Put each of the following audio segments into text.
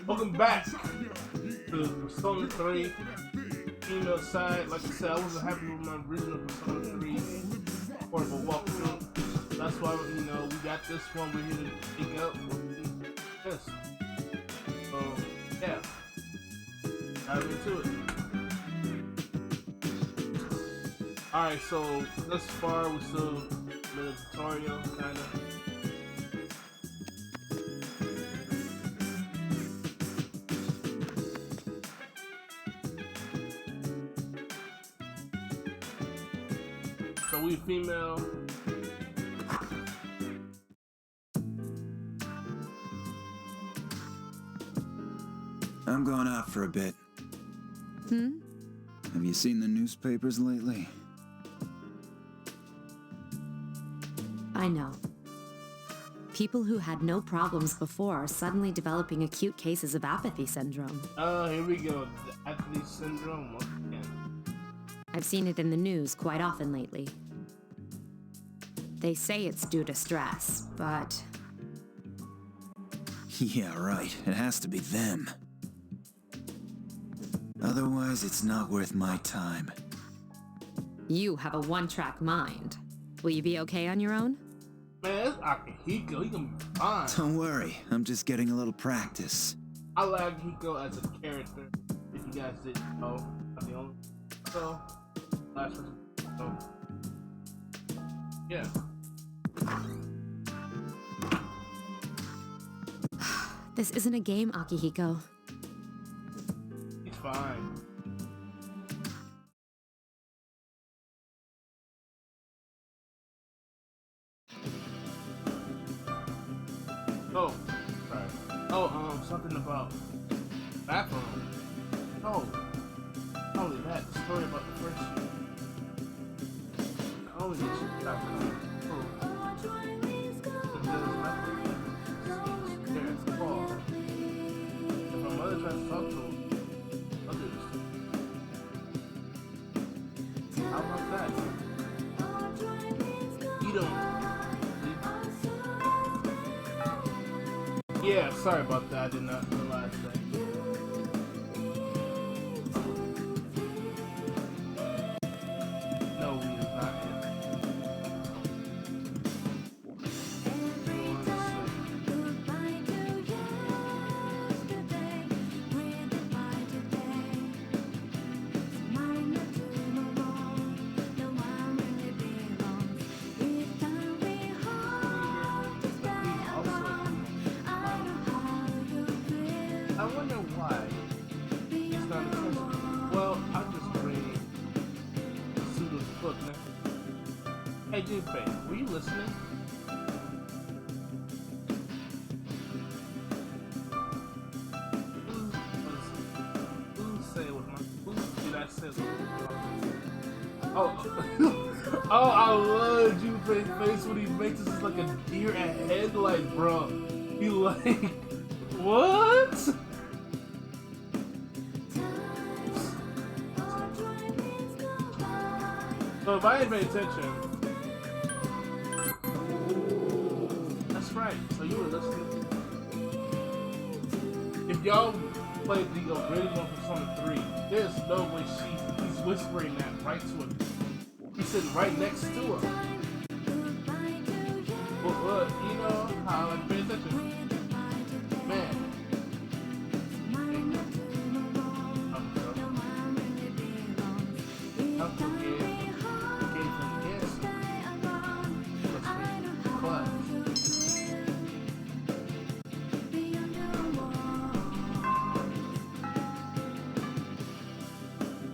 Welcome back to Persona 3 female side. Like I said, I wasn't happy with my original Persona 3 portable walkthrough. That's why, we got this one. We're here to pick up this. So, yeah. Dive into it. Alright, so thus far we're still in the tutorial, kinda. So we female. I'm going out for a bit. Have you seen the newspapers lately? I know. People who had no problems before are suddenly developing acute cases of apathy syndrome. Oh, here we go. The apathy syndrome once again. I've seen it in the news quite often lately. They say it's due to stress, but Yeah, right. It has to be them. Otherwise, it's not worth my time. you have a one-track mind. Will you be okay on your own? Man, it's Akihiko. He can be fine. Don't worry, I'm just getting a little practice. I like Akihiko as a character. If you guys didn't know, I'm the only. So, last one. So, yeah. This isn't a game, Akihiko. He's fine. Oh, sorry. Oh, something about bathroom. Oh, not only that, the story about the first year. Not only did she stop coming. Oh. There, it's Paul. If my mother tries to talk to him, I'll do this. How about that? You don't. Yeah, sorry about that. I did not realize that. No, we is not in. I wonder why he's not attention. Well, I'll just bring Sudo's book now. Hey, Junpei, were you listening? Who say it was my? Who did I say? Oh, oh! I love Junpei's face when he makes this like a deer at headlight, bro. He like what? So if I ain't paying attention, that's right. So you were listening. If y'all played the original Persona 3, there's no way he's whispering that right to him. He's sitting right next to him. Well, you know how I pay attention. Man.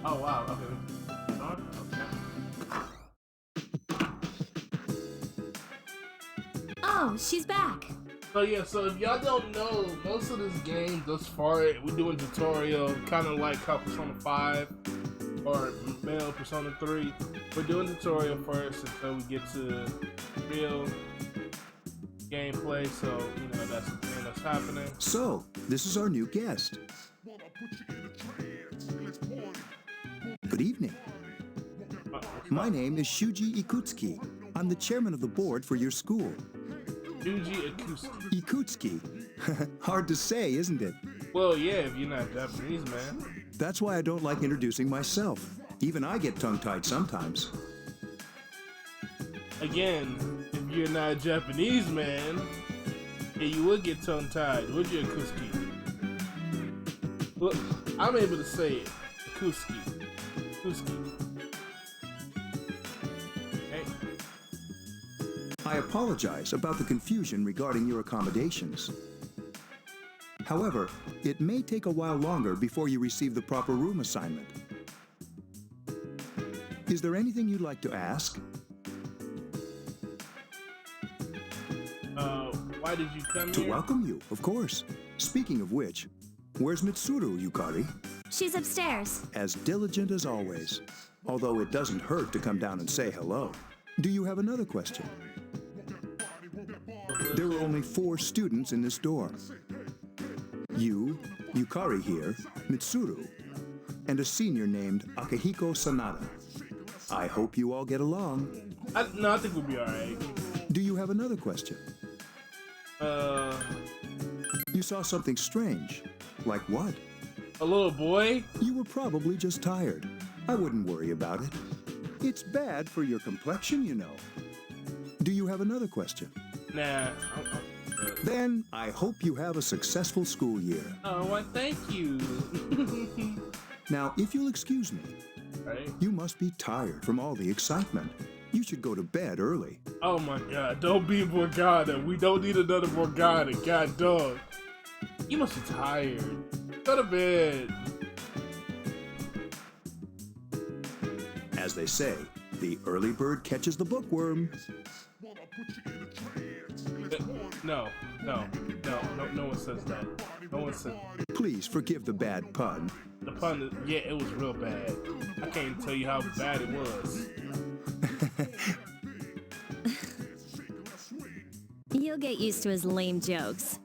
Oh wow, okay. Oh, she's back. So yeah, so if y'all don't know, most of this game thus far, we're doing tutorial, kind of like how Persona 5 or male Persona 3. We're doing tutorial first until we get to real gameplay, so that's the thing that's happening. So, this is our new guest. Good evening. My name is Shuji Ikutsuki. I'm the chairman of the board for your school. Shuji Ikutsuki. Ikutsuki. Hard to say, isn't it? Well, yeah, if you're not Japanese, man. That's why I don't like introducing myself. Even I get tongue-tied sometimes. Again, if you're not Japanese, man, yeah, you would get tongue-tied, would you, Kuski? Look, I'm able to say it. Kuski. Kuski. Okay. I apologize about the confusion regarding your accommodations. However, it may take a while longer before you receive the proper room assignment. Is there anything you'd like to ask? Why did you come To here? welcome you, of course. Speaking of which, where's Mitsuru, Yukari? She's upstairs. As diligent as always. Although it doesn't hurt to come down and say hello. Do you have another question? There are only 4 students in this dorm. You, Yukari here, Mitsuru, and a senior named Akihiko Sanada. I hope you all get along. No, I think we'll be alright. Do you have another question? You saw something strange. Like what? A little boy? You were probably just tired. I wouldn't worry about it. It's bad for your complexion, you know. Do you have another question? Nah. Then I hope you have a successful school year. Oh, well, thank you. Now, if you'll excuse me, Right? you must be tired from all the excitement. You should go to bed early. Oh my god, don't be Morgana. We don't need another Morgana. God dog. You must be tired. Go to bed. As they say, the early bird catches the bookworm. No one says that. No one said Please forgive the bad pun. the pun. Yeah, it was real bad. I can't even tell you how bad it was. You'll get used to his lame jokes.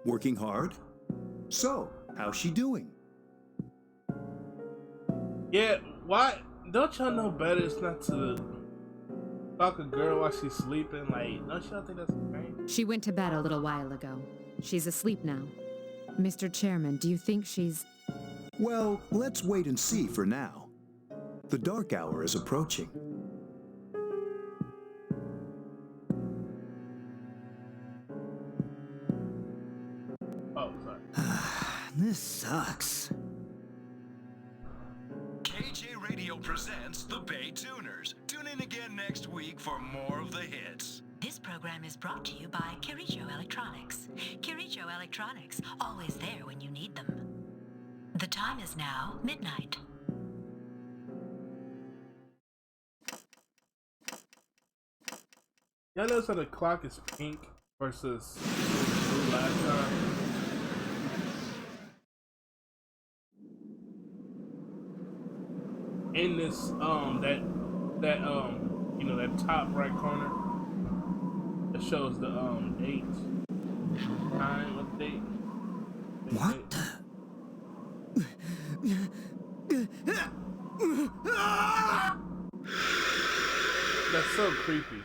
Working hard? So, how's she doing? Yeah, why? Don't y'all know better? It's not to fuck a girl while she's sleeping. Like, don't y'all think that's strange? She went to bed a little while ago. She's asleep now. Mr. Chairman, do you think she's... Well, let's wait and see for now. The dark hour is approaching. Oh, sorry. This sucks. KJ Radio presents the Bay Tuners. Tune in again next week for more of the hits. This program is brought to you by Kirijo Electronics. Kirijo Electronics, always there when you need them. The time is now midnight. Y'all notice how the clock is pink versus blue last time? In this that top right corner that shows the date. Time of date. What the? That's so creepy.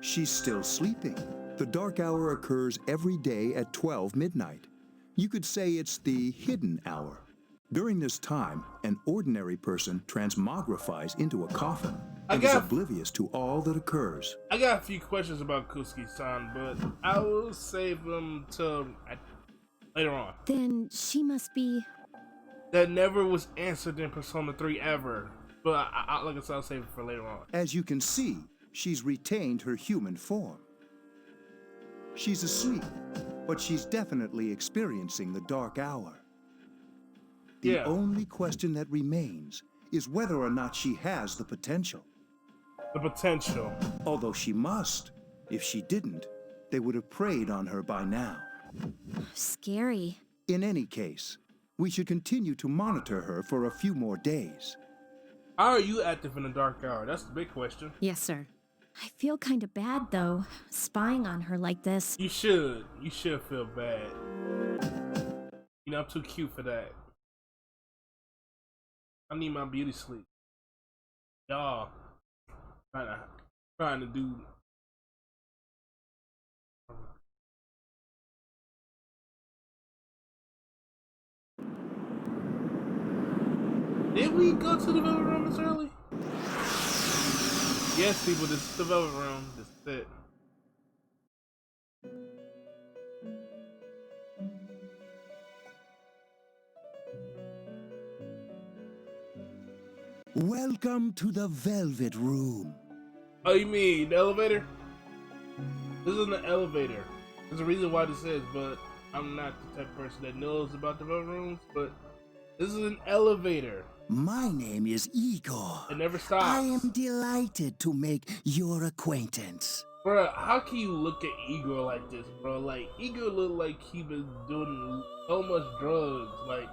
She's still sleeping. The dark hour occurs every day at 12 midnight. You could say it's the hidden hour. During this time, an ordinary person transmogrifies into a coffin and is oblivious to all that occurs. I got a few questions about Kusuke-san, but I will save them till later on. Then she must be... That never was answered in Persona 3 ever, but like I said, I'll save it for later on. As you can see, she's retained her human form. She's asleep, but she's definitely experiencing the dark hour. The only question that remains is whether or not she has the potential. The potential. Although she must. If she didn't, they would have preyed on her by now. Scary. In any case, we should continue to monitor her for a few more days. How are you active in the dark hour? That's the big question. Yes, sir. I feel kind of bad, though, spying on her like this. You should. You should feel bad. You know, I'm too cute for that. I need my beauty sleep. Y'all trying to do. Did we go to the velvet room this early? Yes, people, this is the velvet room. This is it. Welcome to the Velvet Room. Oh, you mean the elevator? This isn't the elevator. There's a reason why this is, but I'm not the type of person that knows about the velvet rooms, but this is an elevator. My name is Igor. It never stops. I am delighted to make your acquaintance. Bruh, how can you look at Igor like this, bro? Like, Igor looked like he been doing so much drugs, like,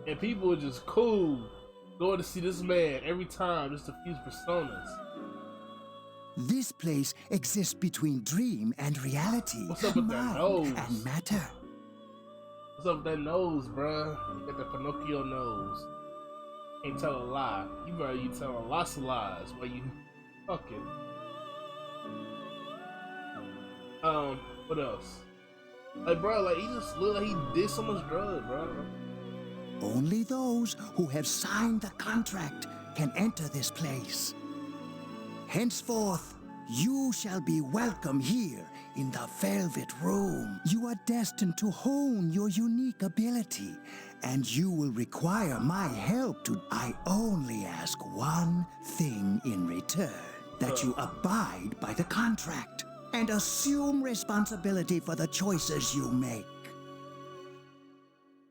and people were just cool going to see this man every time, just to fuse personas. This place exists between dream and reality. What's up with that mind nose? and matter. What's up with that nose, bruh? You got the Pinocchio nose. Can't tell a lie. You telling lots of lies while you fucking. What else? Like, bro, like, he just looked like he did so much drugs, bro. Only those who have signed the contract can enter this place. Henceforth, you shall be welcome here in the Velvet Room. You are destined to hone your unique ability, and you will require my help to... I only ask one thing in return, that you abide by the contract and assume responsibility for the choices you make.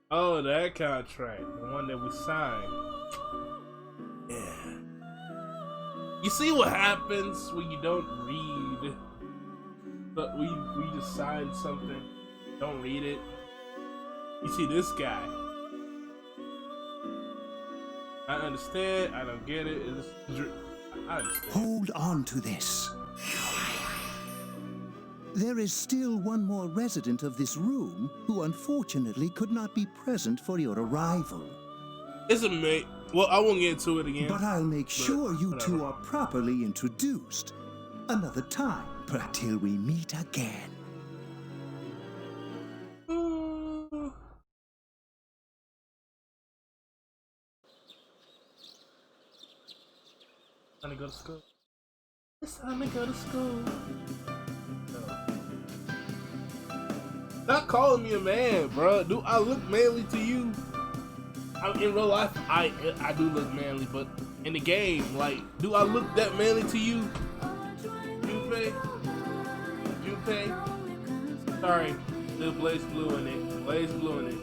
Oh, that contract, the one that we signed. Yeah. You see what happens when you don't read, but we just signed something, don't read it. You see this guy. I understand, I don't get it. I understand. Hold on to this. There is still one more resident of this room who unfortunately could not be present for your arrival. It's a mate. Well, I won't get into it again. But I'll make sure you whatever. two are properly introduced another time, till we meet again. Time to go to school. It's time to go to school. Stop calling me a man, bro. Do I look manly to you? In real life, I do look manly, but in the game, like, do I look that manly to you? Junpei? Sorry, there's Blaze Blue in it. Blaze Blue in it.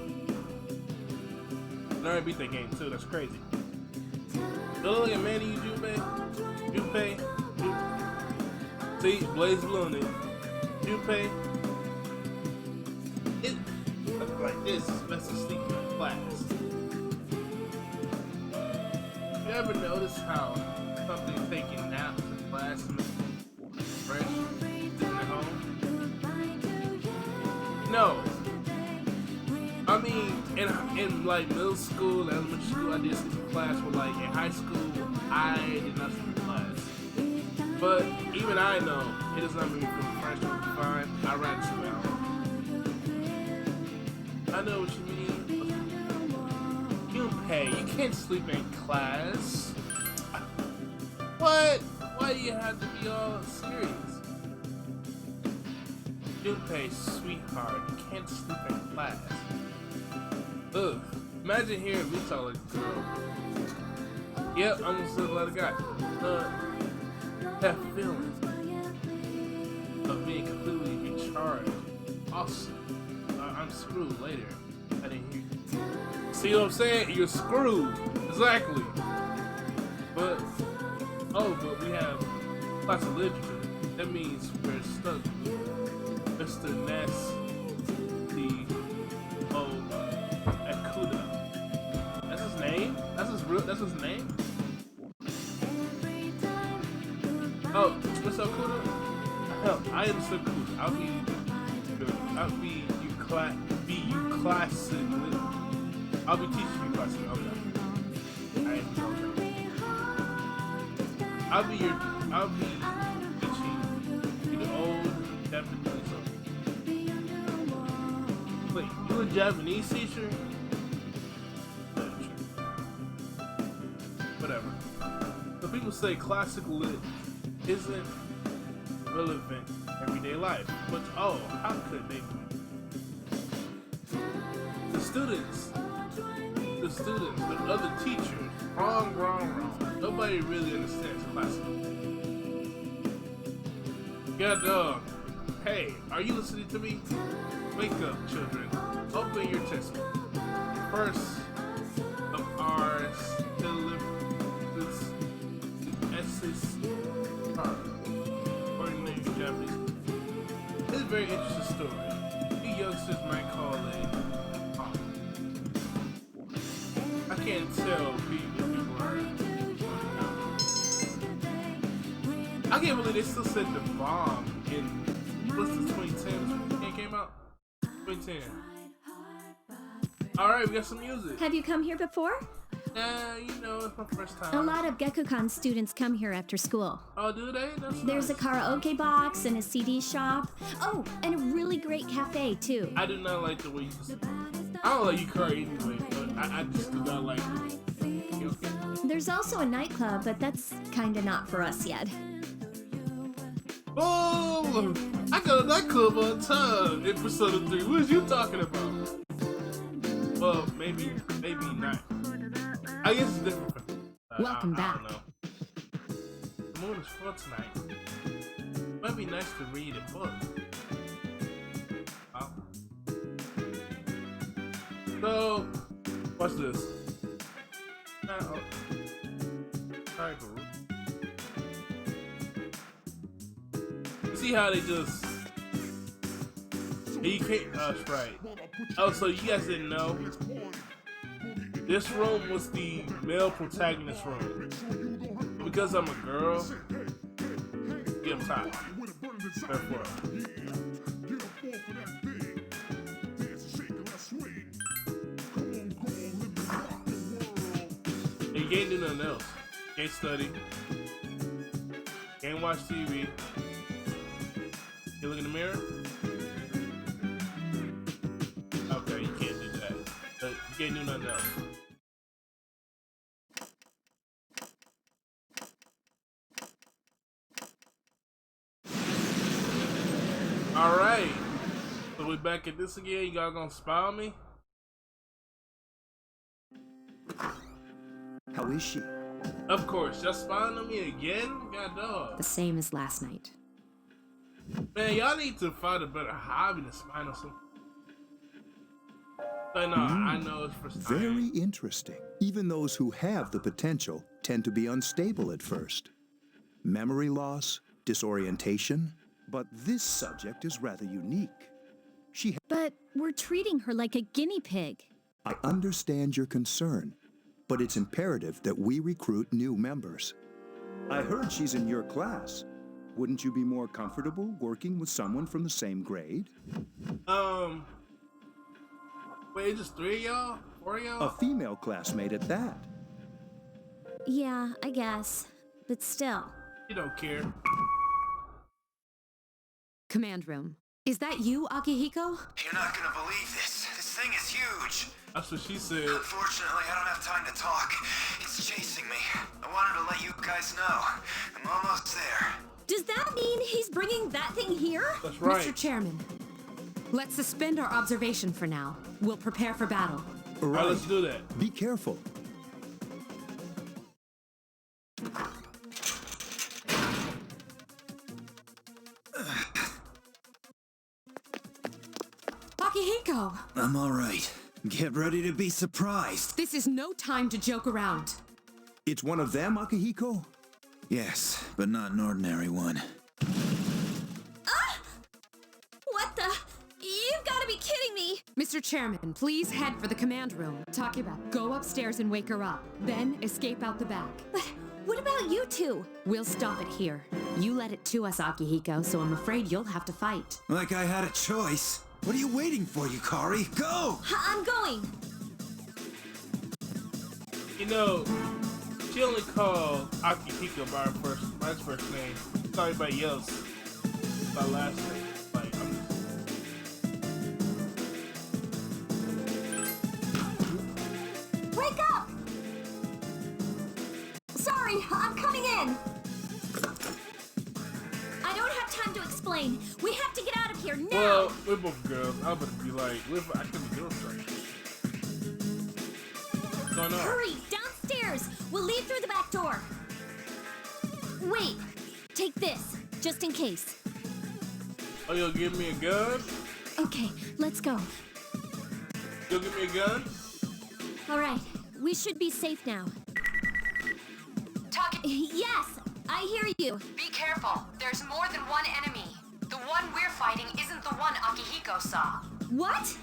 I already beat that game too. That's crazy. Do I look like a man to you, Junpei? See, Blaze Blue in it. Junpei. It looks like this, especially sleeping in class. You ever notice how something's taking naps in class and fresh sitting at home? No. I mean, in like middle school, elementary school, I did sleep in class, but like in high school, I did not sleep in class. But even I know it does not make me feel fresh or fine. I'd rather sleep at home. I know what you mean. Junpei, you can't sleep in class. What? Why do you have to be all serious? Junpei, sweetheart, you can't sleep in class. Ugh. Imagine hearing me tell a girl. Yep, I'm just gonna let a guy. That feeling of being completely recharged. Awesome. I'm screwed later. I didn't hear you. See what I'm saying? You're screwed. Exactly. But we have class of literature. That means we're stuck. Mr. Ness, the Akuda. That's his name? That's his name? Oh, Miss Okuda? Hell, I am Sakuda. I'll be you classic. I'll be teaching you classic. Okay. I am okay. I'll be teaching you the old Japanese song. Wait, you a Japanese teacher? Whatever. So people say classic lit isn't relevant in everyday life, but oh, how could they be? The students, the other teachers, wrong. Nobody really understands classic. Yeah, dog. Hey, are you listening to me? Wake up, children. Open your textbook. First of our essays are ordinary Japanese. It's a very interesting story. You youngsters might call it I can't tell people are. I can't believe they still said the bomb in what's the 2010 when it came out? 2010. Alright, we got some music. Have you come here before? You know, it's my first time. A lot of Gekukan students come here after school. Oh, do they? That's There's nice. a karaoke box and a CD shop. Oh, and a really great cafe, too. I do not like the way you just... I don't like you cry anyway, but I just do not like it. You okay? There's also a nightclub, but that's kinda not for us yet. Oh! I got a nightclub on time in Persona 3. What is you talking about? Well, maybe not. I guess it's different. Welcome I back. don't know. The moon is full tonight. Might be nice to read a book. Oh. So, watch this. Alright, cool. You see how they just... You can't... that's right. Oh, so you guys didn't know? This room was the male protagonist room. Because I'm a girl, yeah, I'm tired. Therefore. And you can't do nothing else. Can't study. Can't watch TV. You look in the mirror? Okay, you can't do that. But you can't do nothing else. Alright. So we back at this again. Y'all gonna spy on me? How is she? Of course. Y'all spying on me again? God dog. The same as last night. Man, y'all need to find a better hobby than spying on some. But no, I know it's for spying. Very interesting. Even those who have the potential tend to be unstable at first. Memory loss, disorientation. But this subject is rather unique. But we're treating her like a guinea pig. I understand your concern, but it's imperative that we recruit new members. I heard she's in your class. Wouldn't you be more comfortable working with someone from the same grade? Wait, just 3 of y'all? 4 of y'all? A female classmate at that. Yeah, I guess. But still. You don't care. Command room. Is that you, Akihiko? You're not gonna believe this. This thing is huge. That's what she said. Unfortunately, I don't have time to talk. It's chasing me. I wanted to let you guys know. I'm almost there. Does that mean he's bringing that thing here? That's right. Mr. Chairman, let's suspend our observation for now. We'll prepare for battle. All right, let's do that. Be careful. Akihiko! I'm all right. Get ready to be surprised. This is no time to joke around. It's one of them, Akihiko? Yes, but not an ordinary one. What the? You've got to be kidding me! Mr. Chairman, please head for the command room. Takeba, go upstairs and wake her up. Then escape out the back. But what about you two? We'll stop it here. You led it to us, Akihiko, so I'm afraid you'll have to fight. Like I had a choice. What are you waiting for, Yukari? Go! I'm going. You know, she only called Akihiko by his first name. It's not everybody else by last name. Like, I'm just... Wake up! Sorry, I'm coming in. I don't have time to explain. We have to get out of here now. Well, we're both girls. I'm gonna be like, I could be doing something. What's going on? Hurry, downstairs. We'll leave through the back door. Wait, take this, just in case. Oh, you'll give me a gun? Okay, let's go. You'll give me a gun? All right, we should be safe now. Yes, I hear you. Be careful. There's more than one enemy. The one we're fighting isn't the one Akihiko saw. What?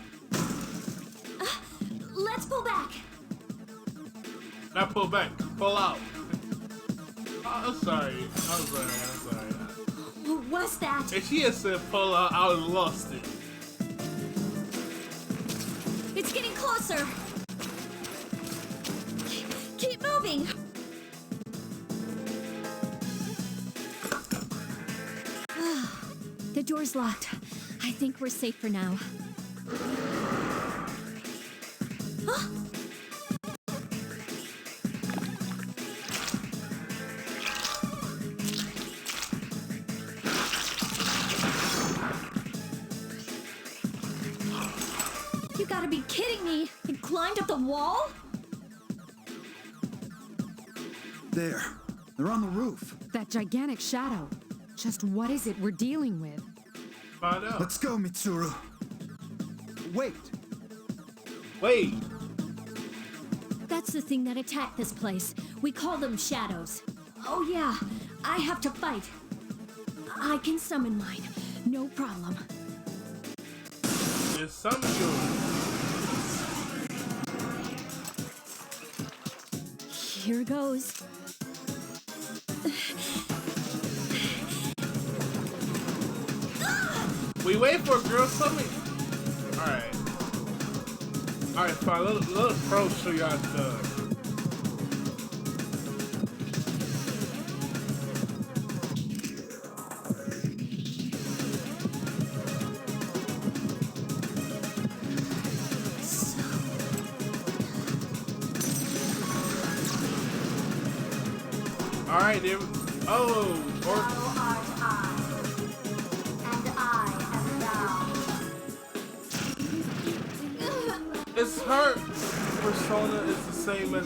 Let's pull back. Not pull back, pull out. Oh, I'm sorry. I'm sorry. What was that? If she had said pull out, I would have lost it. It's getting closer. Keep moving. The door's locked. I think we're safe for now. Huh? You gotta be kidding me! You climbed up the wall? There. They're on the roof. That gigantic shadow. Just what is it we're dealing with? Find out. Let's go, Mitsuru. Wait! Wait. That's the thing that attacked this place. We call them shadows. Oh yeah, I have to fight. I can summon mine. No problem. There's some good. Here goes. We wait for a girl summon. Alright. Alright, fine. Let us pro show you how it's done. Alright, there. Oh, it's her persona is the same as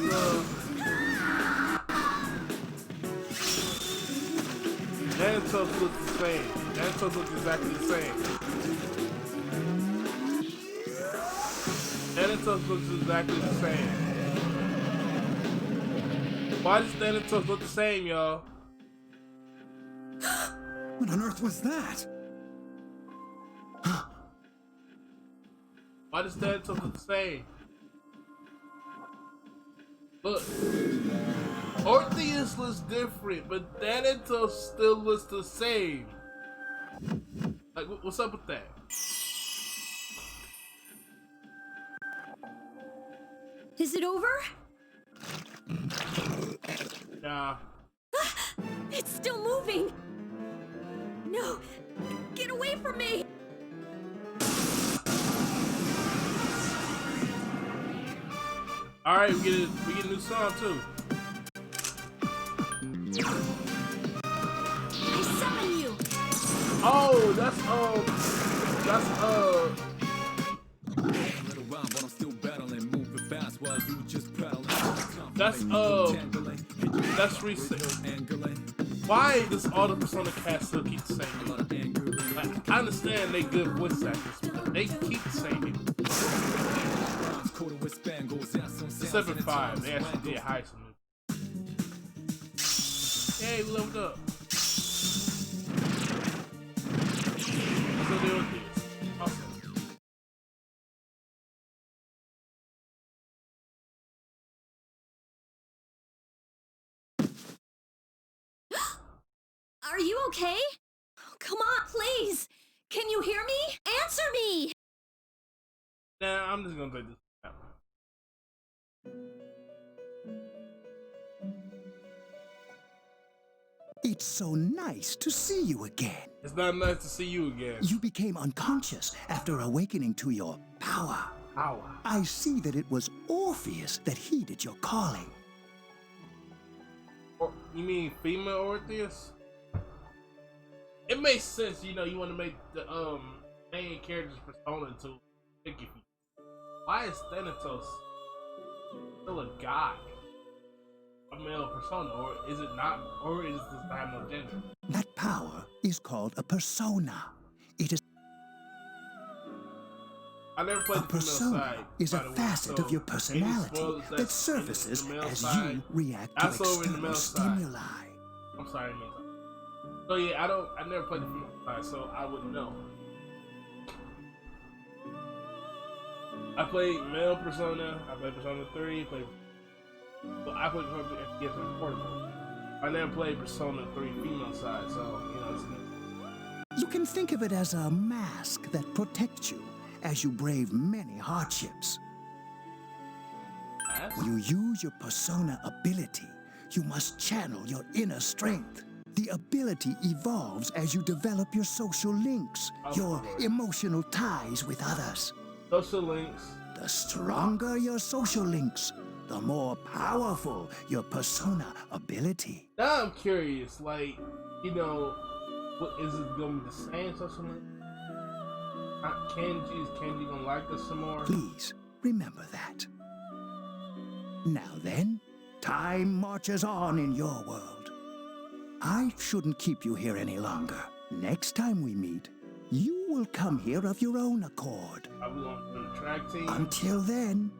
Nanatos looks the same. Nanatos looks exactly the same. Nanatos looks exactly the same. Why does Thanatos look the same, y'all? What on earth was that? Why does Thanatos look the same? Look. Orpheus looks different, but Thanatos still looks the same. Like, what's up with that? Is it over? Nah. It's still moving. No, get away from me. All right, we get a new song too. I summon you. Oh, that's recent. Why does all the Persona cast still keep the same? Like, I understand they good voice actors, but they keep the same. Except for 5, they actually did hire some. Hey, we leveled up. Let's go deal with this. Awesome. Are you okay? Come on, please! Can you hear me? Answer me! Nah, I'm just gonna play this out. It's so nice to see you again. It's not nice to see you again. You became unconscious after awakening to your power. Power. I see that it was Orpheus that heeded your calling. Or, you mean female Orpheus? It makes sense, you know, you want to make the main character's persona to pick you. Why is Thanatos still a guy? A male persona, or is it not, or is this have no gender? That power is called a persona. It is I never played a the female persona side. is a by the way, facet so of your any personality spoilers that that's surfaces in the male as side, you react to that's over in the external male side. stimuli. I'm sorry, I mean. So yeah, I never played the female side, so I wouldn't know. I played male Persona, I played Persona 3, I played Persona FPS and Portable. I never played Persona 3 female side, so, you know, it's... You can think of it as a mask that protects you as you brave many hardships. When you use your persona ability, you must channel your inner strength. The ability evolves as you develop your social links, your emotional ties with others. Social links. The stronger your social links, the more powerful your persona ability. Now I'm curious, like, you know, what is it gonna be the same social link? Is Kenji gonna like us some more? Please remember that. Now then, time marches on in your world. I shouldn't keep you here any longer. Next time we meet, you will come here of your own accord. Are we going to the track team? Until then...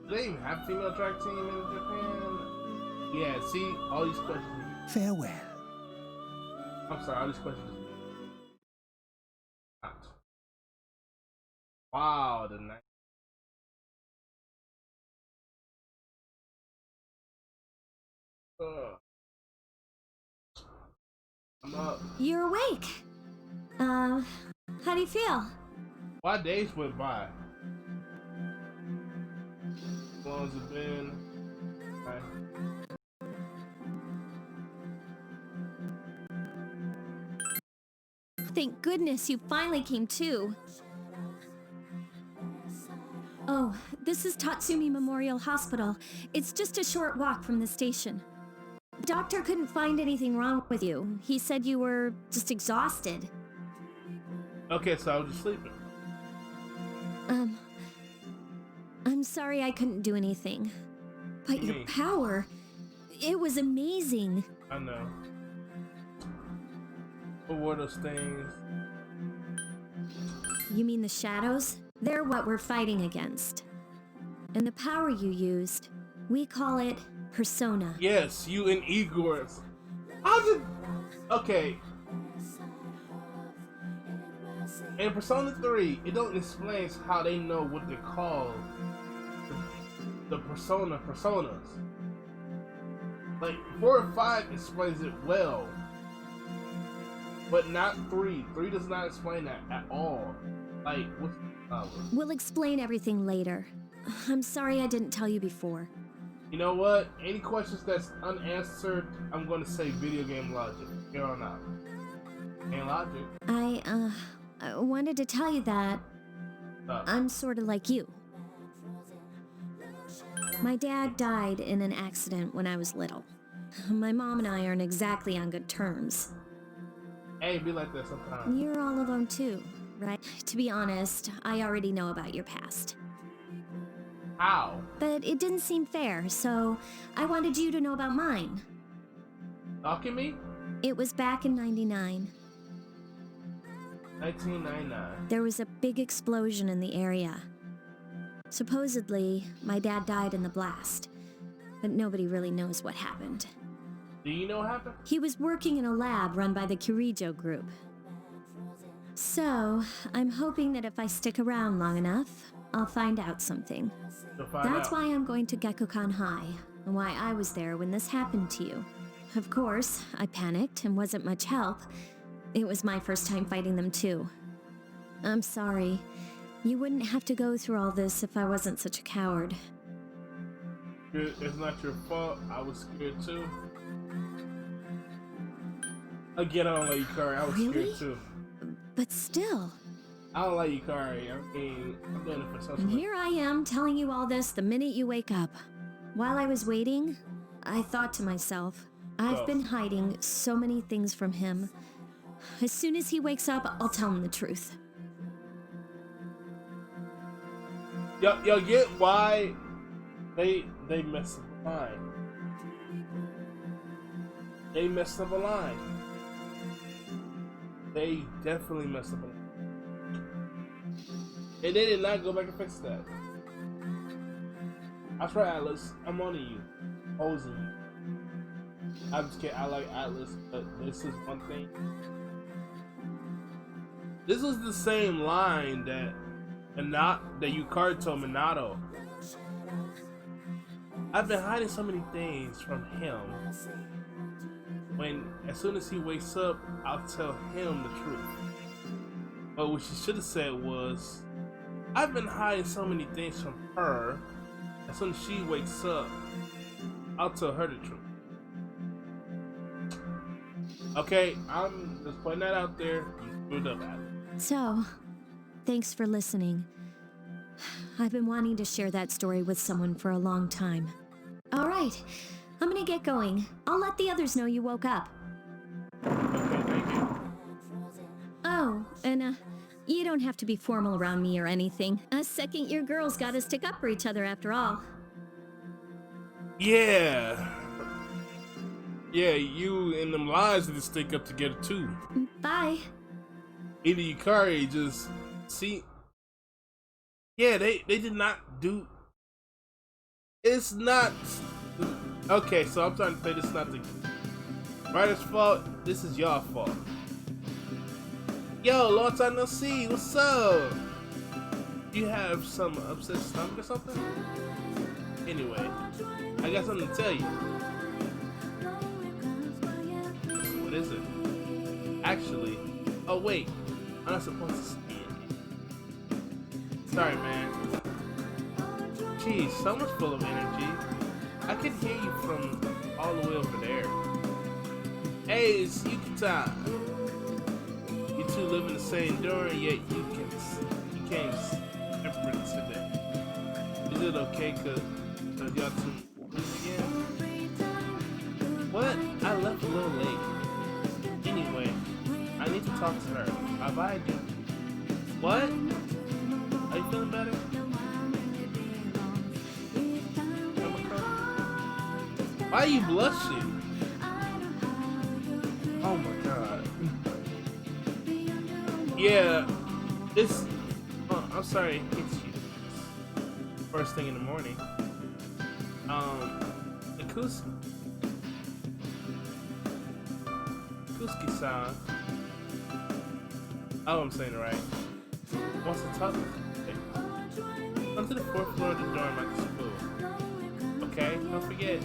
Do they even have female track team in Japan? Yeah, see, all these questions. Farewell. I'm sorry, all these questions. Wow, the night. I'm up. You're awake. How do you feel? Why days went by? How long has it been? Thank goodness you finally came to. Oh, this is Tatsumi Memorial Hospital. It's just a short walk from the station. Doctor couldn't find anything wrong with you. He said you were just exhausted. Okay, so I was just sleeping. I'm sorry I couldn't do anything. But your power, it was amazing. I know. What were those things? You mean the shadows? They're what we're fighting against. And the power you used, we call it persona. Yes, you and Igor. How did... Okay. In Persona 3, it don't explain how they know what they call the personas. Like 4 and 5 explains it well, but not 3. 3 does not explain that at all. Like, what's the power? We'll explain everything later. I'm sorry I didn't tell you before. You know what? Any questions that's unanswered, I'm going to say video game logic. Here on out. Game logic. I wanted to tell you that I'm sort of like you. My dad died in an accident when I was little. My mom and I aren't exactly on good terms. Hey, be like that sometimes. You're all alone too, right? To be honest, I already know about your past. How? But it didn't seem fair, so I wanted you to know about mine. Stalking me? It was back in '99. 1999. There was a big explosion in the area. Supposedly, my dad died in the blast, but nobody really knows what happened. Do you know what happened? He was working in a lab run by the Kirijo group. So, I'm hoping that if I stick around long enough, I'll find out something. That's why I'm going to Gekukan High, and why I was there when this happened to you. of course, I panicked and wasn't much help. It was my first time fighting them too. I'm sorry. You wouldn't have to go through all this if I wasn't such a coward. It's not your fault. I was scared too. Again, I don't like Yukari. I was Really? scared too. But still, I don't like Yukari. I mean, I'm doing it for and something. here I am telling you all this the minute you wake up. While I was waiting, I thought to myself, I've been hiding so many things from him. As soon as he wakes up, I'll tell him the truth. Y'all get why they messed up a line. They messed up a line. They definitely messed up a line. And they did not go back and fix that. That's right, Atlas. I'm on to you. Posing you. I'm just kidding. I like Atlas, but this is one thing. This was the same line that Yukari told Minato. I've been hiding so many things from him. As soon as he wakes up, I'll tell him the truth. But what she should have said was, I've been hiding so many things from her. As soon as she wakes up, I'll tell her the truth. Okay, I'm just putting that out there. You screwed up, Alex. So, thanks for listening. I've been wanting to share that story with someone for a long time. All right, I'm gonna get going. I'll let the others know you woke up. Okay, thank you. Oh, and you don't have to be formal around me or anything. A second-year girls gotta stick up for each other after all. Yeah. Yeah, you and them lies need to stick up together too. Bye. Either Yukari just see. Yeah, they did not do. It's not. Okay, so I'm trying to say this is not the writer's fault. This is y'all fault. Yo, long time no see. What's up? You have some upset stomach or something? Anyway, I got something to tell you. What is it? Actually, oh wait, I'm not supposed to see it. Sorry, man. Geez, so much full of energy. I can hear you from all the way over there. Hey, it's Yukita. You two live in the same door, yet you came separate today. Is it okay, cause y'all two live again? What? I left a little late. Anyway, I need to talk to her. Bye-bye, dude. What? Are you feeling better? Why are you blushing? Oh my god. Yeah, it's. I'm sorry, it's you. First thing in the morning. Kusuke-san. Oh, I'm saying it right. Wants to talk to you. Come to the 4th floor of the dorm at the school. Okay, don't forget.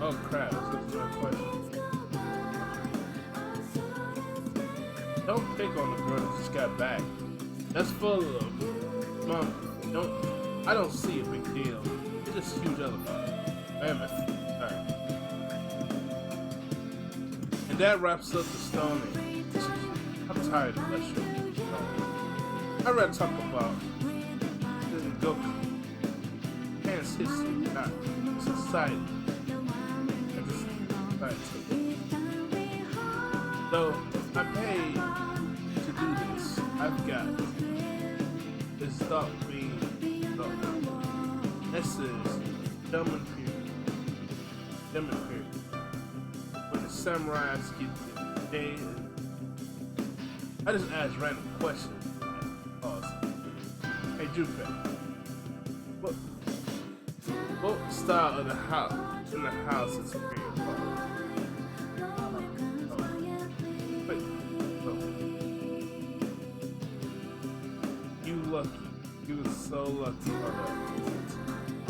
Oh crap, that's my question. Don't pick on the girl that just got back. That's full of mom. I don't see a big deal. It's just huge elephant. Mammoth. Alright. And that wraps up the stoning. I'm tired of that shit. I'd rather talk about Goku and his history, not society. And this society. So I paid to do this. I've got this thought being thought. This is German period. When the samurais get the I just asked random questions. Pause. Hey Junpei, what style of the house in the house is superior? You lucky. You was so lucky. Hold up.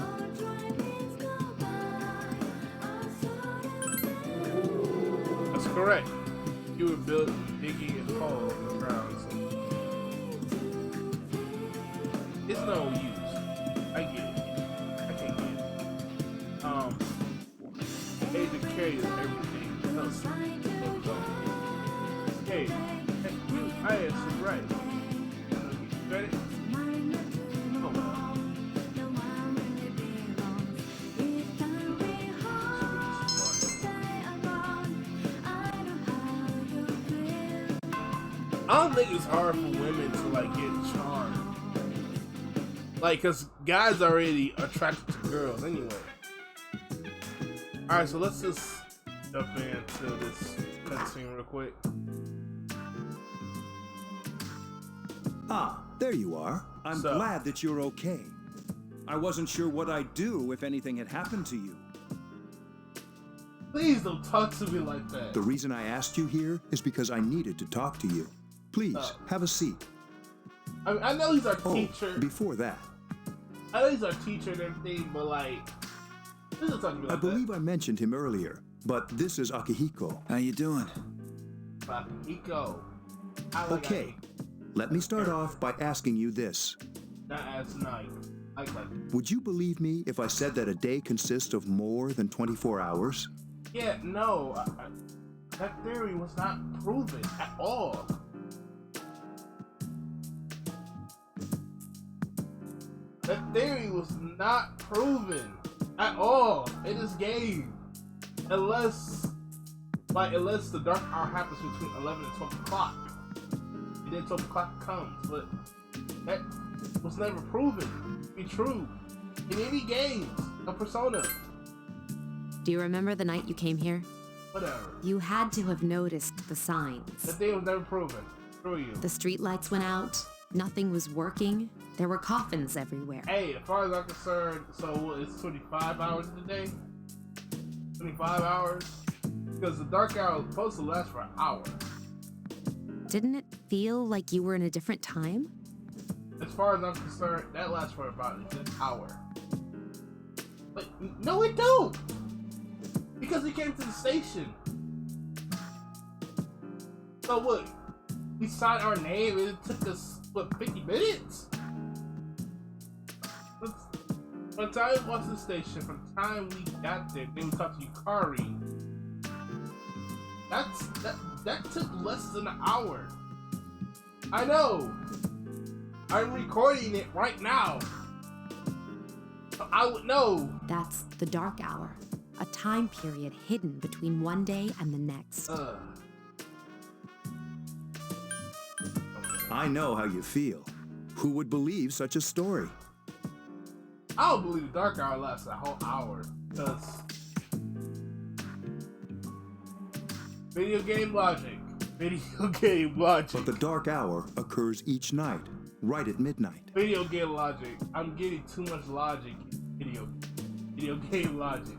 That's correct. You were built digging a hole in the ground. So it's no use. I get it. I can't get it. Age of carry is everything else. Hey, you, I answered right. Ready? Oh, well. I don't think it's hard for women to like get charmed. Like, cause guys are already attracted to girls anyway. Alright, so let's just jump into this cutscene real quick. Ah, there you are. I'm So- glad that you're okay. I wasn't sure what I'd do if anything had happened to you. Please don't talk to me like that. The reason I asked you here is because I needed to talk to you. Please, have a seat. I mean, I know he's our Oh, teacher. before that, I know he's our teacher and everything, but like, please don't talk to me I like believe I mentioned him earlier, but this is Akihiko. How you doing? that. Nico. I like Okay, let me start off by asking you this. Not as nice. Like, Would you believe me if I said that a day consists of more than 24 hours? yeah, no. That theory was not proven at all. That theory was not proven at all in this game. Unless the dark hour happens between 11 and 12 o'clock. And then 12 o'clock comes. But that was never proven to be true in any games of Persona. Do you remember the night you came here? Whatever. You had to have noticed the signs. That thing was never proven. Screw you. The streetlights went out, nothing was working, there were coffins everywhere. Hey, as far as I'm concerned, so it's 25 hours a day? 25 hours? Because the dark hour is supposed to last for an hour. Didn't it feel like you were in a different time? As far as I'm concerned, that lasts for about an hour. But no, it don't! Because we came to the station. So what? We signed our name and it took us, what, 50 minutes? From the time we walked to the station, from the time we got there, then we talked to Yukari. That took less than an hour. I know. I'm recording it right now. So I would know. That's the dark hour, a time period hidden between one day and the next. I know how you feel. Who would believe such a story? I don't believe the dark hour lasts a whole hour. Because video game logic. Video game logic. But the dark hour occurs each night, right at midnight. Video game logic. I'm getting too much logic in video game logic.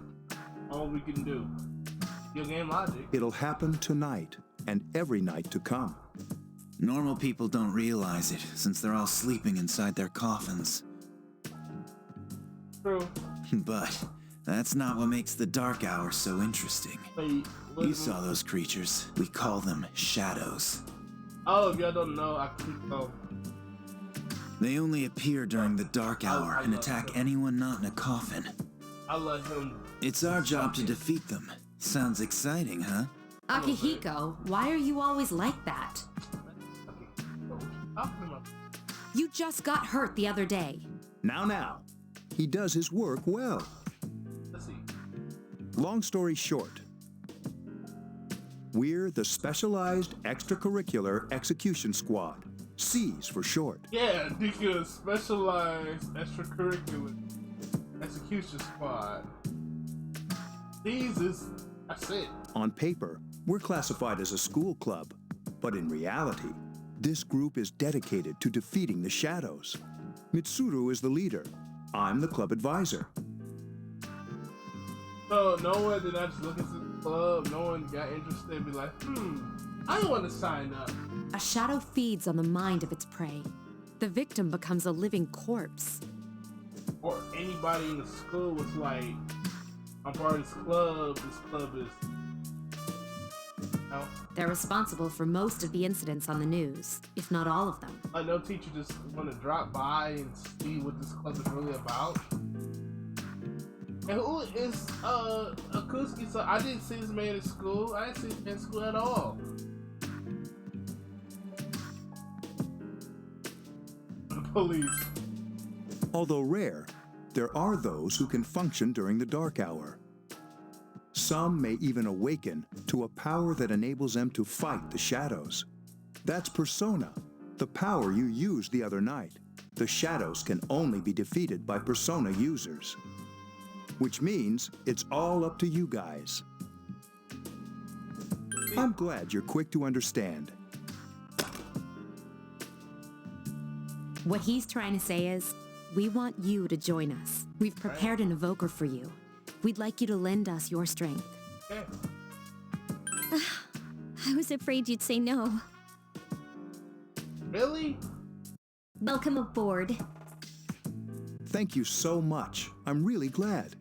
All we can do. Video game logic. It'll happen tonight and every night to come. Normal people don't realize it, since they're all sleeping inside their coffins. True. But that's not what makes the dark hour so interesting. Wait, You saw those creatures. We call them shadows. Oh, if y'all don't know, I keep going. They only appear during the dark hour and attack anyone not in a coffin. I let him. It's our job to defeat them. Sounds exciting, huh? Akihiko, why are you always like that? You just got hurt the other day. Now. He does his work well. Let's see. Long story short, we're the Specialized Extracurricular Execution Squad. C's for short. Yeah, because specialized extracurricular execution squad. That's it. On paper, we're classified as a school club, but in reality, this group is dedicated to defeating the shadows. Mitsuru is the leader. I'm the club advisor. So no one did not just look into the club, no one got interested and be like, I want to sign up. A shadow feeds on the mind of its prey. the victim becomes a living corpse. Or anybody in the school was like, I'm part of this club is, no. They're responsible for most of the incidents on the news, if not all of them. Like, no teacher just want to drop by and see what this club is really about. And who is Akuski? So I didn't see this man in school. I didn't see this man in school at all. The police. Although rare, there are those who can function during the dark hour. Some may even awaken to a power that enables them to fight the shadows. That's Persona, the power you used the other night. The shadows can only be defeated by Persona users. Which means it's all up to you guys. I'm glad you're quick to understand. What he's trying to say is, we want you to join us. We've prepared an evoker for you. We'd like you to lend us your strength. Okay. I was afraid you'd say no. Really? Welcome aboard. Thank you so much. I'm really glad.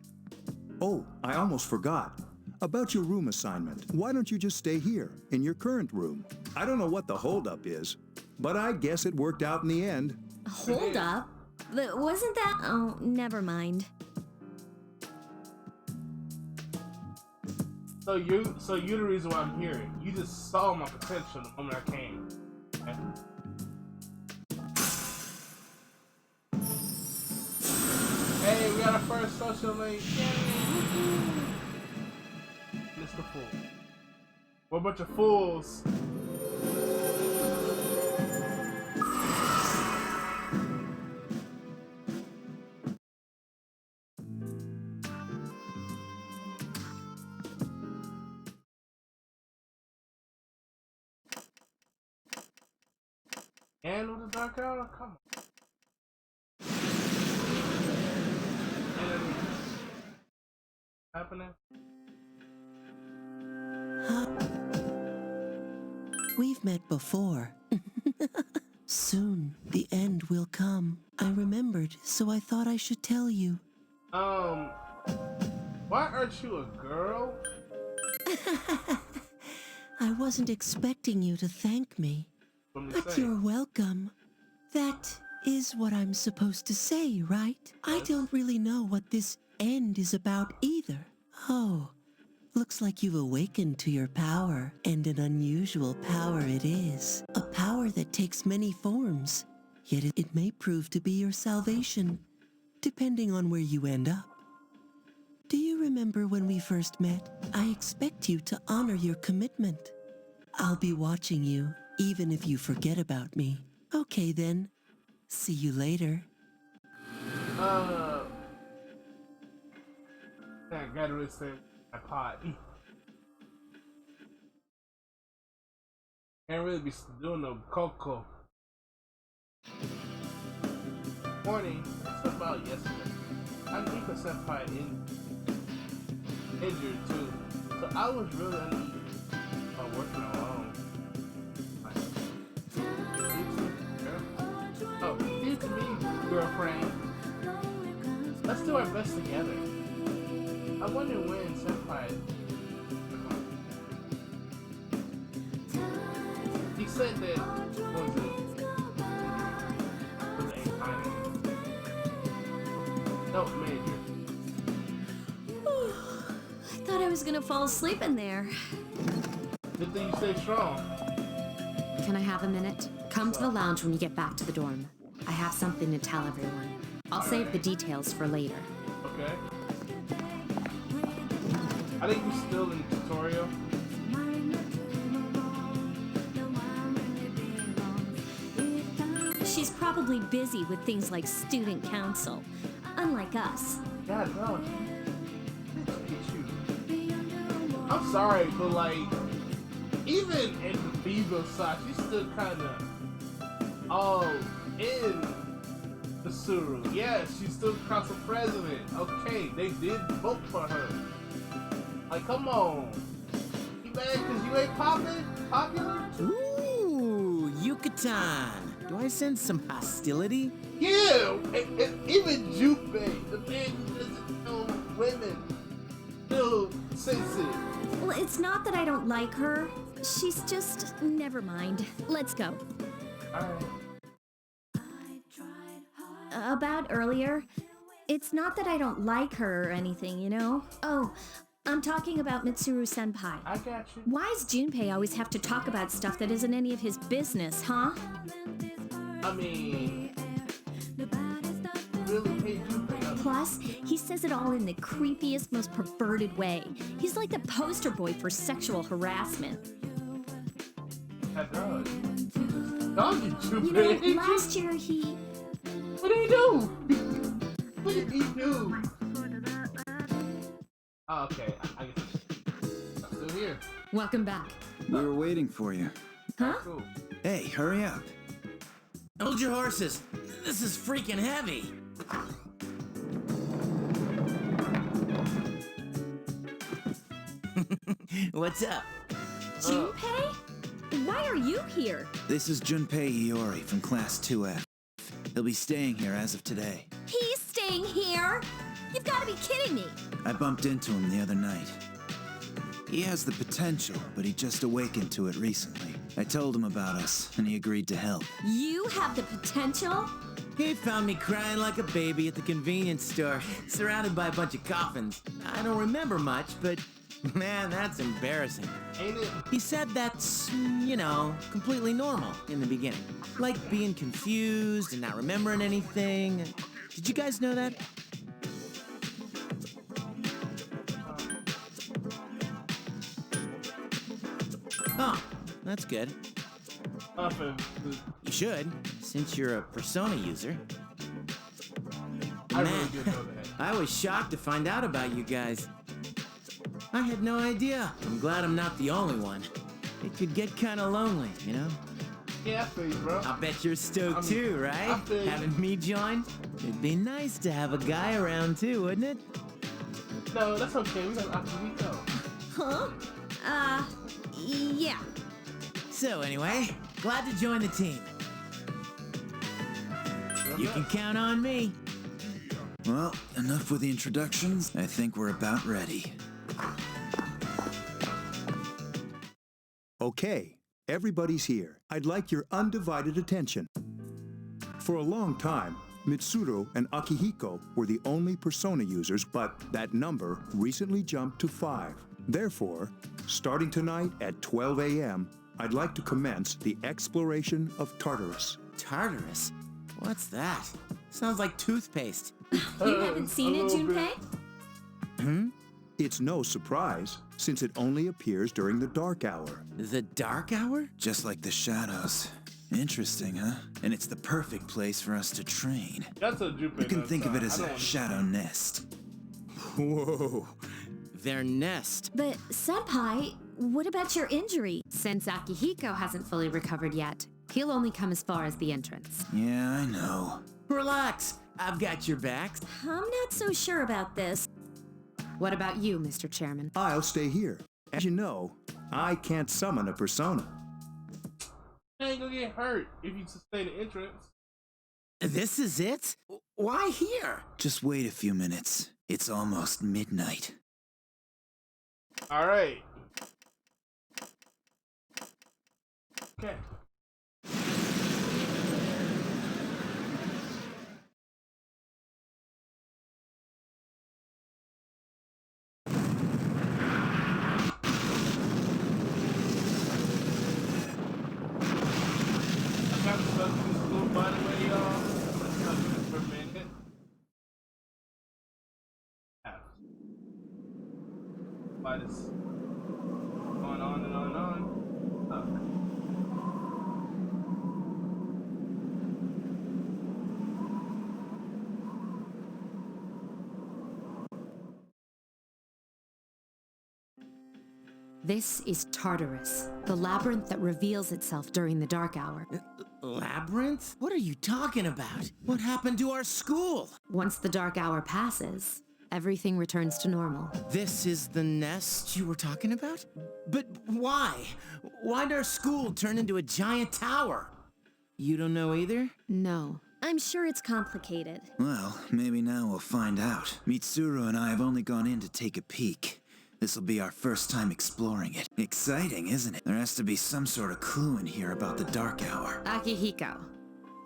Oh, I almost forgot. About your room assignment. Why don't you just stay here, in your current room? I don't know what the holdup is, but I guess it worked out in the end. Hold up. Wasn't that... Oh, never mind. So you're the reason why I'm here. You just saw my potential the moment I came. Okay. Hey, we got our first social link. Yay! Mr. Fool. We're a bunch of fools. And with the dark hour, come on. Happening? We've met before. Soon, the end will come. I remembered, so I thought I should tell you. Why aren't you a girl? I wasn't expecting you to thank me. But you're welcome. That is what I'm supposed to say, right? I don't really know what this end is about either. Oh, looks like you've awakened to your power, and an unusual power it is. A power that takes many forms, yet it may prove to be your salvation, depending on where you end up. Do you remember when we first met? I expect you to honor your commitment. I'll be watching you, even if you forget about me. Okay then. See you later. I gotta really say my pot. Can't really be doing no cocoa. Morning. That's about yesterday. I'm Ika Senpai injured too, so I was really uneasy about working alone. Oh, you to me, girlfriend. Let's do our best together. I wonder when Senpai. He said that was a minor. No, major. I thought I was gonna fall asleep in there. Good thing you stay strong. Can I have a minute? Come to the lounge when you get back to the dorm. I have something to tell everyone. I'll save the details for later. Okay. I think we're still in the tutorial. She's probably busy with things like student council, unlike us. God, no. I'm sorry, but like, even in the female side, she's still kind of all in the Suru. Yeah, she's still council president. Okay, they did vote for her. Like, come on. You mad because you ain't popular? Ooh, Yucatan. Do I sense some hostility? Yeah, even Junpei, the man who doesn't know women, still sensitive. Well, it's not that I don't like her. She's just... Never mind. Let's go. Alright. About earlier, it's not that I don't like her or anything, you know? Oh, I'm talking about Mitsuru Senpai. I got you. Why does Junpei always have to talk about stuff that isn't any of his business, huh? I mean, really hate Junpei. Plus, he says it all in the creepiest, most perverted way. He's like the poster boy for sexual harassment. That dog. Dog you, You Junpei. know, last year he... What did he do? What did he do? Oh, okay. I guess I'm still here. Welcome back. We were waiting for you. Huh? Cool. Hey, hurry up. Hold your horses. This is freaking heavy. What's up? Junpei? Why are you here? This is Junpei Iori from Class 2F. He'll be staying here as of today. He's staying here? You've got to be kidding me. I bumped into him the other night. He has the potential, but he just awakened to it recently. I told him about us, and he agreed to help. You have the potential? He found me crying like a baby at the convenience store, surrounded by a bunch of coffins. I don't remember much, but man, that's embarrassing. Ain't it? He said that's, you know, completely normal in the beginning. Like being confused and not remembering anything. Did you guys know that? Oh, that's good. Nothing. You should, since you're a Persona user. I Man, really did know that. I was shocked to find out about you guys. I had no idea. I'm glad I'm not the only one. It could get kind of lonely, you know? Yeah, I feel you, bro. I bet you're stoked I mean, too, I right? feel you. Having me join? It'd be nice to have a guy around too, wouldn't it? No, that's okay. We got Akihiko. Huh? Yeah. So anyway, glad to join the team. You can count on me. Well, enough with the introductions. I think we're about ready. Okay, everybody's here. I'd like your undivided attention. For a long time, Mitsuru and Akihiko were the only Persona users, but that number recently jumped to 5. Therefore, starting tonight at 12 a.m., I'd like to commence the exploration of Tartarus. Tartarus? What's that? Sounds like toothpaste. You haven't seen it, Junpei? It's no surprise, since it only appears during the dark hour. The dark hour? Just like the shadows. Interesting, huh? And it's the perfect place for us to train. That's a Junpei. You can think of it as I a don't- shadow nest. Whoa. Their nest. But, Senpai, what about your injury? Since Akihiko hasn't fully recovered yet, he'll only come as far as the entrance. Yeah, I know. Relax. I've got your backs. I'm not so sure about this. What about you, Mr. Chairman? I'll stay here. As you know, I can't summon a persona. You ain't gonna get hurt if you sustain the entrance. This is it? Why here? Just wait a few minutes. It's almost midnight. Alright. Okay. I got stuck in this school, by the way, y'all. I'm gonna tell you this for a minute. Why this going on and on and on? This is Tartarus, the labyrinth that reveals itself during the dark hour. Labyrinth? What are you talking about? What happened to our school? Once the dark hour passes, everything returns to normal. This is the nest you were talking about? But why? Why'd our school turn into a giant tower? You don't know either? No. I'm sure it's complicated. Well, maybe now we'll find out. Mitsuru and I have only gone in to take a peek. This'll be our first time exploring it. Exciting, isn't it? There has to be some sort of clue in here about the Dark Hour. Akihiko,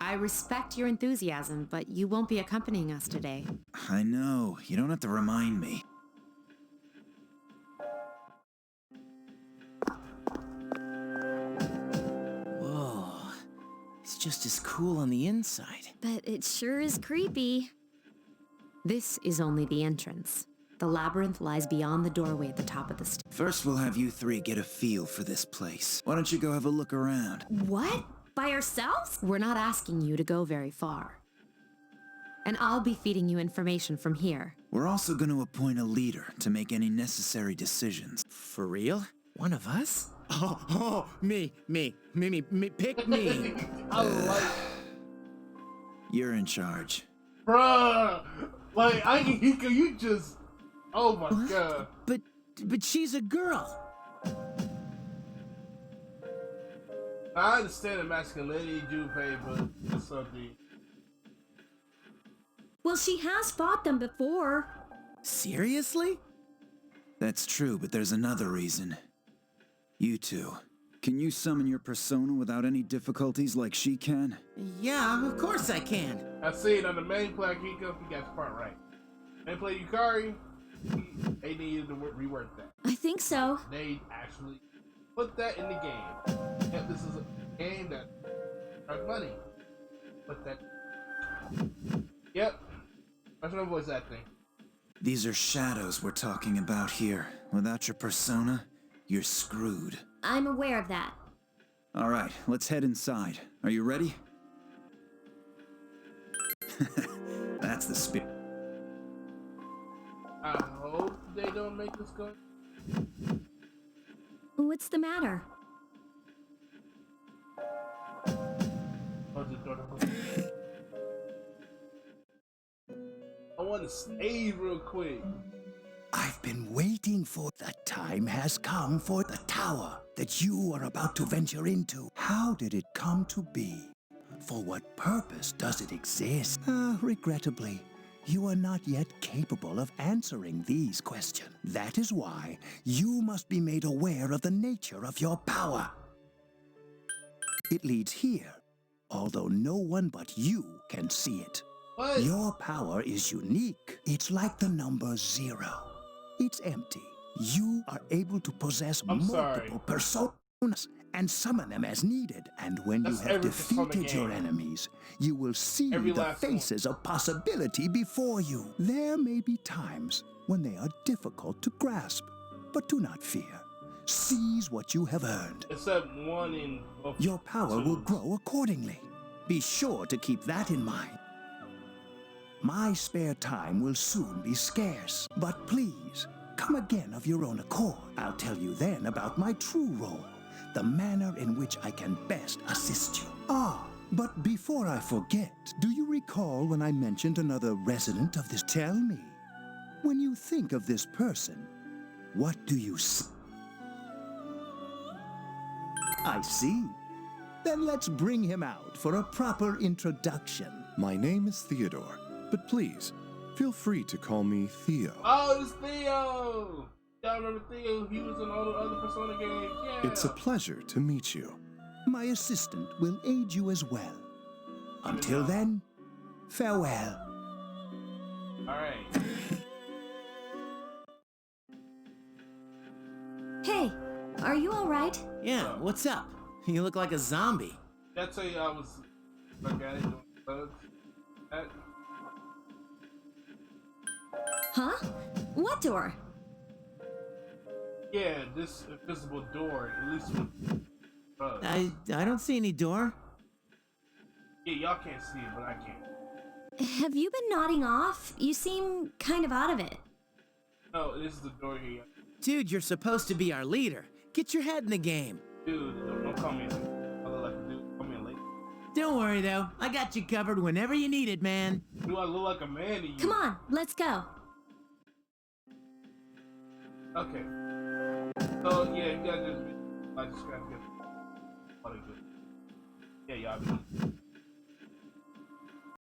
I respect your enthusiasm, but you won't be accompanying us today. I know. You don't have to remind me. Whoa. It's just as cool on the inside. But it sure is creepy. This is only the entrance. The labyrinth lies beyond the doorway at the top of the stairs. First, we'll have you three get a feel for this place. Why don't you go have a look around? What? By ourselves? We're not asking you to go very far. And I'll be feeding you information from here. We're also going to appoint a leader to make any necessary decisions. For real? One of us? Oh, me, pick me. I like, You're in charge. bruh. Like Akihiko, you just. Oh my god. But she's a girl. I understand the masculinity, Junpei, but it's something. Well, she has fought them before. Seriously? That's true, but there's another reason. You two. Can you summon your persona without any difficulties like she can? Yeah, of course I can. I see it on the main play, Akihiko. You got the part right. Main play Yukari, they needed to rework that. I think so. They actually put that in the game. Yeah, this is a game that has money. Put that. Yep. That's no voice acting. These are shadows we're talking about here. Without your persona, you're screwed. I'm aware of that. All right, let's head inside. Are you ready? That's the spirit. I hope they don't make this go. What's the matter? I want to save real quick. I've been waiting for the time has come for the tower that you are about to venture into. How did it come to be? For what purpose does it exist? Regrettably, you are not yet capable of answering these questions. That is why you must be made aware of the nature of your power. It leads here, although no one but you can see it. What? Your power is unique. It's like the number 0. It's empty. You are able to possess multiple personas and summon them as needed. And when you have defeated your enemies, you will see the faces of possibility before you. There may be times when they are difficult to grasp, but do not fear. Seize what you have earned. Except one in. Your power will grow accordingly. Be sure to keep that in mind. My spare time will soon be scarce, but please, come again of your own accord. I'll tell you then about my true role, the manner in which I can best assist you. But before I forget, do you recall when I mentioned another resident of this? Tell me, when you think of this person, what do you see? I see. Then let's bring him out for a proper introduction. My name is Theodore, but please, feel free to call me Theo. Oh, it's Theo! Y'all remember Theo? He was in all the other Persona games. Yeah. It's a pleasure to meet you. My assistant will aid you as well. Until then, farewell. Alright. Hey, are you alright? Yeah, what's up? You look like a zombie. Did I tell you I was organic doing bugs? Huh? What door? Yeah, this invisible door, at least with bugs. I don't see any door. Yeah, y'all can't see it, but I can. Have you been nodding off? You seem kind of out of it. No, this is the door here. Dude, you're supposed to be our leader. Get your head in the game. Dude, don't call me late. I look like a dude. Call me late. Don't worry, though. I got you covered whenever you need it, man. Do I look like a man to you? Come on, let's go. Okay. So, yeah, you gotta just... I just gotta get... Yeah, y'all be.